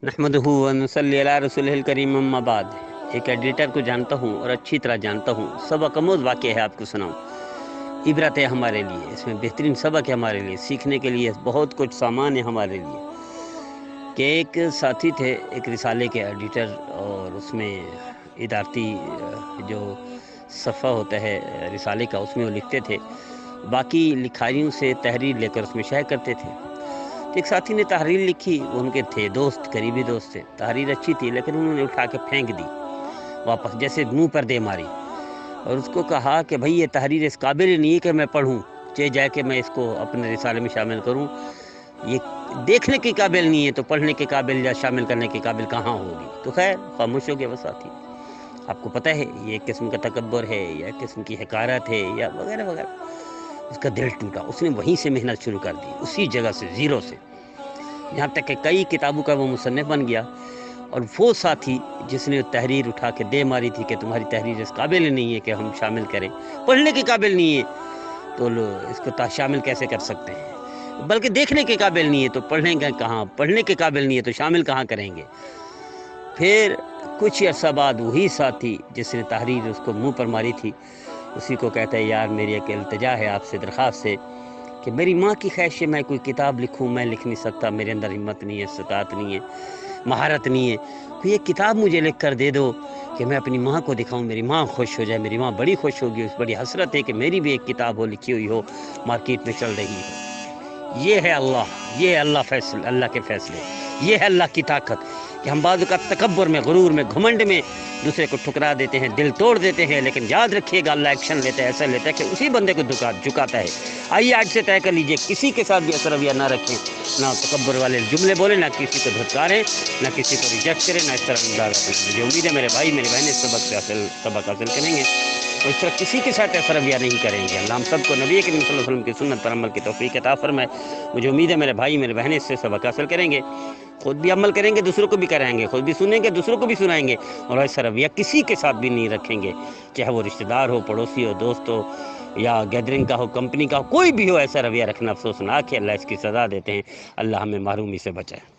نحمدہ و نصلی علی رسولہ الکریم اما بعد۔ ایک ایڈیٹر کو جانتا ہوں اور اچھی طرح جانتا ہوں، سبق آموز واقعہ ہے، آپ کو سناؤں۔ عبرت ہے ہمارے لیے، اس میں بہترین سبق ہے ہمارے لیے، سیکھنے کے لیے بہت کچھ سامان ہے ہمارے لیے۔ کہ ایک ساتھی تھے، ایک رسالے کے ایڈیٹر، اور اس میں ادارتی جو صفحہ ہوتا ہے رسالے کا، اس میں وہ لکھتے تھے، باقی لکھائیوں سے تحریر لے کر اس میں شائع کرتے تھے۔ ایک ساتھی نے تحریر لکھی، وہ ان کے تھے دوست، قریبی دوست تھے، تحریر اچھی تھی لیکن انہوں نے اٹھا کے پھینک دی واپس، جیسے منہ پر دے ماری، اور اس کو کہا کہ بھائی یہ تحریر اس قابل ہی نہیں ہے کہ میں پڑھوں، چاہے جائے کہ میں اس کو اپنے رسالے میں شامل کروں، یہ دیکھنے کے قابل نہیں ہے تو پڑھنے کے قابل یا شامل کرنے کے قابل کہاں ہوگی؟ تو خیر خاموش ہو گیا وہ ساتھی۔ آپ کو پتہ ہے یہ ایک قسم کا تکبر ہے یا ایک قسم کی حقارت ہے یا وغیرہ وغیرہ۔ اس کا دل ٹوٹا، اس نے وہیں سے محنت شروع کر دی، اسی جگہ سے، زیرو سے، یہاں تک کہ کئی کتابوں کا وہ مصنف بن گیا۔ اور وہ ساتھی جس نے تحریر اٹھا کے دے ماری تھی کہ تمہاری تحریر اس قابل نہیں ہے کہ ہم شامل کریں، پڑھنے کے قابل نہیں ہے تو اس کو شامل کیسے کر سکتے ہیں، بلکہ دیکھنے کے قابل نہیں ہے تو پڑھیں گے کہاں، پڑھنے کے قابل نہیں ہے تو شامل کہاں کریں گے۔ پھر کچھ عرصہ بعد وہی ساتھی جس نے تحریر اس کو منہ پر ماری تھی، اسی کو کہتا ہے یار میری ایک التجا ہے آپ سے، درخواست ہے کہ میری ماں کی خواہش ہے میں کوئی کتاب لکھوں، میں لکھ نہیں سکتا، میرے اندر ہمت نہیں ہے، استطاعت نہیں ہے، مہارت نہیں ہے، تو یہ کتاب مجھے لکھ کر دے دو کہ میں اپنی ماں کو دکھاؤں، میری ماں خوش ہو جائے، میری ماں بڑی خوش ہوگی، اس بڑی حسرت ہے کہ میری بھی ایک کتاب ہو، لکھی ہوئی ہو، مارکیٹ میں چل رہی ہے۔ یہ ہے اللہ، یہ ہے اللہ کے فیصلے، یہ ہے اللہ کی طاقت کہ ہم بعض اوقات تکبر میں، غرور میں، گھمنڈ میں دوسرے کو ٹھکرا دیتے ہیں، دل توڑ دیتے ہیں، لیکن یاد رکھیے گا اللہ ایکشن لیتا ہے، ایسا لیتا ہے کہ اسی بندے کو جھکاتا ہے۔ آئیے آج سے طے کر لیجئے کسی کے ساتھ بھی ایسا رویہ نہ رکھیں، نہ تکبر والے جملے بولیں، نہ کسی کو دھتکاریں، نہ کسی کو ریجیکٹ کریں، نہ اس طرح انداز کریں۔ مجھے امید ہے میرے بھائی میری بہنیں سبق حاصل کریں گے اور اس طرح کسی کے ساتھ ایسا رویہ نہیں کریں گے۔ اللہ ہم سب کو نبی کریم صلی اللہ علیہ وسلم کی سنت پر عمل کی توفیق عطا فرمائے۔ مجھے امید ہے میرے بھائی میرے بہنیں اس سے سبق حاصل کریں گے، خود بھی عمل کریں گے، دوسروں کو بھی کرائیں گے، خود بھی سنیں گے، دوسروں کو بھی سنائیں گے، اور ایسا رویہ کسی کے ساتھ بھی نہیں رکھیں گے، چاہے وہ رشتہ دار ہو، پڑوسی ہو، دوست ہو، یا گیدرنگ کا ہو، کمپنی کا ہو، کوئی بھی ہو، ایسا رویہ رکھنا افسوسناک ہے، اللہ اس کی سزا دیتے ہیں۔ اللہ ہمیں محرومی سے بچائے۔